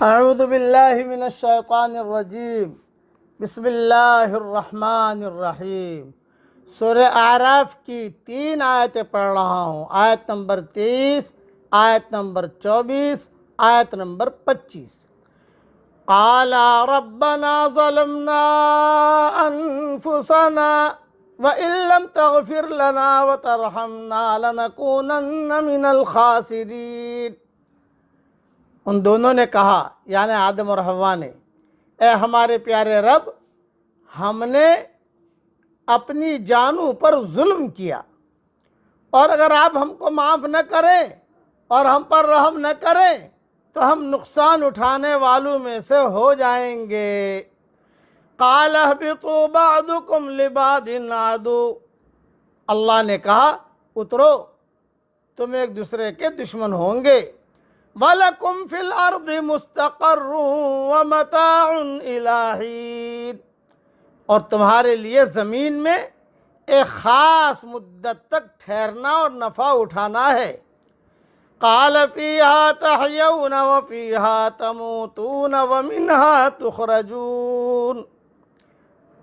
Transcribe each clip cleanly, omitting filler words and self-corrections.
اعوذ باللہ من الشیطان الرجیم بسم اللہ الرحمن الرحیم۔ سورہ اعراف کی 3 آیتیں پڑھ رہا ہوں۔ آیت نمبر 30، آیت نمبر 24، آیت نمبر 25۔ قال ربنا ظلمنا انفسنا وَإِن لَّمْ تَغْفِرْ لَنَا وَتَرْحَمْنَا لَنَكُونَنَّ مِنَ الْخَاسِرِينَ۔ ان دونوں نے کہا، یعنی آدم اور حوا نے، اے ہمارے پیارے رب، ہم نے اپنی جانوں پر ظلم کیا، اور اگر آپ ہم کو معاف نہ کریں اور ہم پر رحم نہ کریں تو ہم نقصان اٹھانے والوں میں سے ہو جائیں گے۔ قال اهبطوا بعضكم لبعض عدو، اللہ نے کہا اترو، تم ایک دوسرے کے دشمن ہوں گے۔ وَلَكُمْ فِي الْأَرْضِ مُسْتَقَرٌّ وَمَتَاعٌ إِلَىٰ حِينٍ، اور تمہارے لیے زمین میں ایک خاص مدت تک ٹھہرنا اور نفع اٹھانا ہے۔ قَالَ فِيهَا تَحْيَوْنَ وَفِيهَا تَمُوتُونَ وَمِنْهَا تُخْرَجُونَ،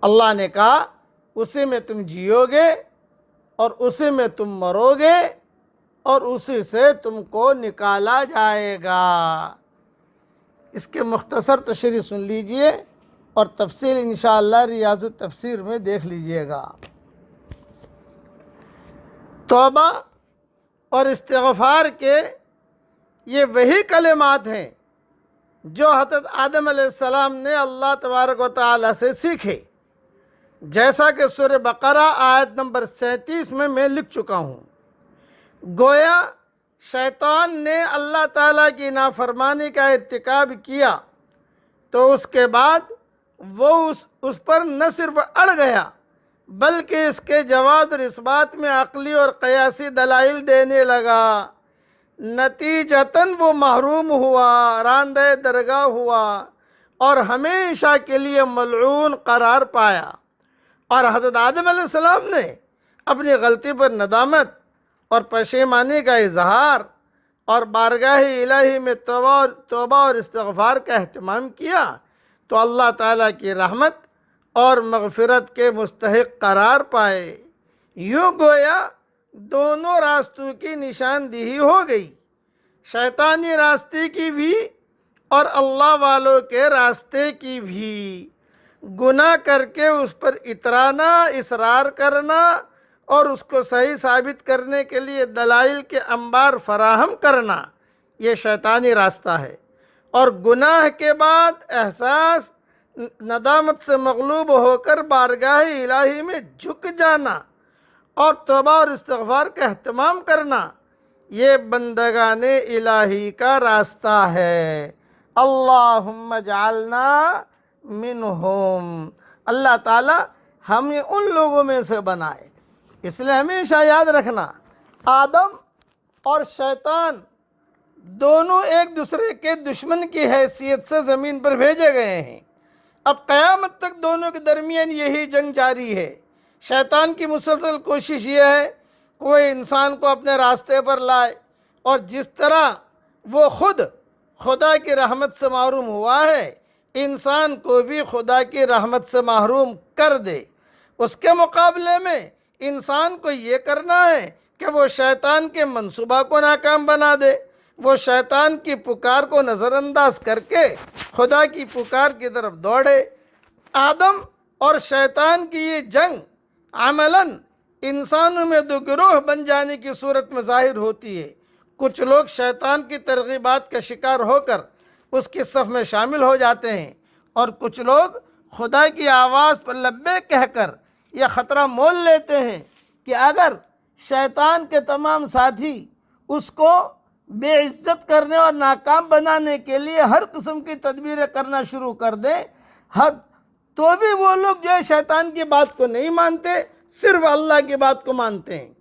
اللہ نے کہا اسی میں تم جیو گے اور اسی میں تم مرو گے اور اسی سے تم کو نکالا جائے گا۔ اس کے مختصر تشریح سن لیجئے اور تفصیل انشاءاللہ ریاض التفسیر میں دیکھ لیجئے گا۔ توبہ اور استغفار کے یہ وہی کلمات ہیں جو حضرت آدم علیہ السلام نے اللہ تبارک و تعالی سے سیکھے، جیسا کہ سورہ بقرہ آیت نمبر 37 میں لکھ چکا ہوں۔ گویا شیطان نے اللہ تعالیٰ کی نافرمانی کا ارتکاب کیا تو اس کے بعد وہ اس پر نہ صرف اڑ گیا بلکہ اس کے جواز اور اس بات میں عقلی اور قیاسی دلائل دینے لگا۔ نتیجتاً وہ محروم ہوا، راندہ درگاہ ہوا اور ہمیشہ کے لیے ملعون قرار پایا۔ اور حضرت آدم علیہ السلام نے اپنی غلطی پر ندامت اور پشیمانی کا اظہار اور بارگاہ الہی میں توبہ اور استغفار کا اہتمام کیا تو اللہ تعالیٰ کی رحمت اور مغفرت کے مستحق قرار پائے۔ یوں گویا دونوں راستوں کی نشاندہی ہو گئی، شیطانی راستے کی بھی اور اللہ والوں کے راستے کی بھی۔ گناہ کر کے اس پر اترانا، اصرار کرنا اور اس کو صحیح ثابت کرنے کے لیے دلائل کے انبار فراہم کرنا، یہ شیطانی راستہ ہے۔ اور گناہ کے بعد احساس ندامت سے مغلوب ہو کر بارگاہ الہی میں جھک جانا اور توبہ اور استغفار کا اہتمام کرنا، یہ بندگان الہی کا راستہ ہے۔ اللہم اجعلنا منہم، اللہ تعالیٰ ہمیں ان لوگوں میں سے بنائے۔ اس لیے ہمیشہ یاد رکھنا، آدم اور شیطان دونوں ایک دوسرے کے دشمن کی حیثیت سے زمین پر بھیجے گئے ہیں۔ اب قیامت تک دونوں کے درمیان یہی جنگ جاری ہے۔ شیطان کی مسلسل کوشش یہ ہے کہ وہ انسان کو اپنے راستے پر لائے، اور جس طرح وہ خود خدا کی رحمت سے محروم ہوا ہے، انسان کو بھی خدا کی رحمت سے محروم کر دے۔ اس کے مقابلے میں انسان کو یہ کرنا ہے کہ وہ شیطان کے منصوبہ کو ناکام بنا دے، وہ شیطان کی پکار کو نظر انداز کر کے خدا کی پکار کی طرف دوڑے۔ آدم اور شیطان کی یہ جنگ عملاً انسانوں میں دو گروہ بن جانے کی صورت میں ظاہر ہوتی ہے۔ کچھ لوگ شیطان کی ترغیبات کا شکار ہو کر اس کی صف میں شامل ہو جاتے ہیں، اور کچھ لوگ خدا کی آواز پر لبیک کہہ کر یہ خطرہ مول لیتے ہیں کہ اگر شیطان کے تمام ساتھی اس کو بے عزت کرنے اور ناکام بنانے کے لیے ہر قسم کی تدبیریں کرنا شروع کر دیں، تو بھی وہ لوگ جو ہے شیطان کی بات کو نہیں مانتے، صرف اللہ کی بات کو مانتے ہیں۔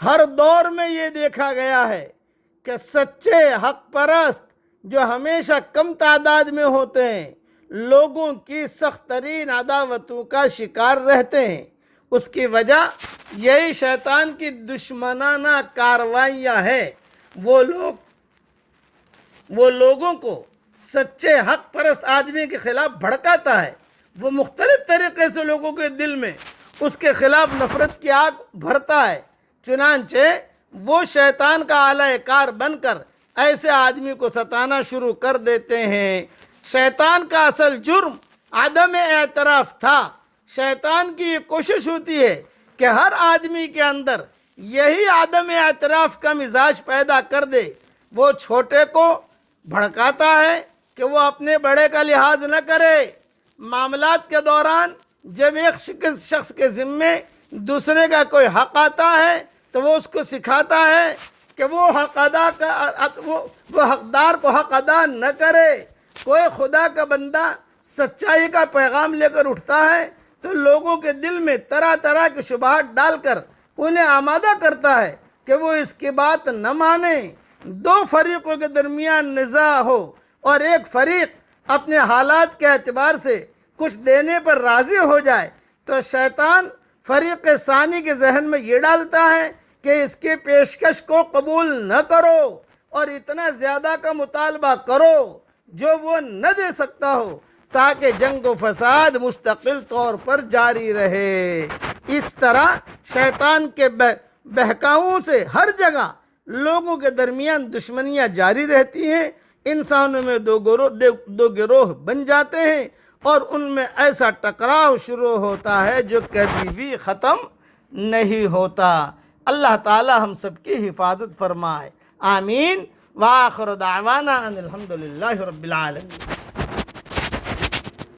ہر دور میں یہ دیکھا گیا ہے کہ سچے حق پرست جو ہمیشہ کم تعداد میں ہوتے ہیں، لوگوں کی سخت ترین عداوتوں کا شکار رہتے ہیں۔ اس کی وجہ یہی شیطان کی دشمنانہ کارروائیاں ہیں۔ وہ لوگوں کو سچے حق پرست آدمی کے خلاف بھڑکاتا ہے، وہ مختلف طریقے سے لوگوں کے دل میں اس کے خلاف نفرت کی آگ بھرتا ہے۔ چنانچہ وہ شیطان کا اعلی کار بن کر ایسے آدمی کو ستانا شروع کر دیتے ہیں۔ شیطان کا اصل جرم عدم اعتراف تھا۔ شیطان کی یہ کوشش ہوتی ہے کہ ہر آدمی کے اندر یہی عدم اعتراف کا مزاج پیدا کر دے۔ وہ چھوٹے کو بھڑکاتا ہے کہ وہ اپنے بڑے کا لحاظ نہ کرے۔ معاملات کے دوران جب ایک شخص کے ذمے دوسرے کا کوئی حق آتا ہے تو وہ اس کو سکھاتا ہے کہ وہ حقدار کو حق ادا نہ کرے۔ کوئی خدا کا بندہ سچائی کا پیغام لے کر اٹھتا ہے تو لوگوں کے دل میں طرح طرح کی شبہات ڈال کر انہیں آمادہ کرتا ہے کہ وہ اس کی بات نہ مانیں۔ دو فریقوں کے درمیان نزاع ہو اور ایک فریق اپنے حالات کے اعتبار سے کچھ دینے پر راضی ہو جائے تو شیطان فریق ثانی کے ذہن میں یہ ڈالتا ہے کہ اس کی پیشکش کو قبول نہ کرو اور اتنا زیادہ کا مطالبہ کرو جو وہ نہ دے سکتا ہو، تاکہ جنگ و فساد مستقل طور پر جاری رہے۔ اس طرح شیطان کے بہکاؤں سے ہر جگہ لوگوں کے درمیان دشمنیاں جاری رہتی ہیں۔ انسانوں میں دو گروہ بن جاتے ہیں اور ان میں ایسا ٹکراؤ شروع ہوتا ہے جو کبھی بھی ختم نہیں ہوتا۔ اللہ تعالی ہم سب کی حفاظت فرمائے، آمین۔ وآخر دعوانا ان الحمدللہ رب العالمین۔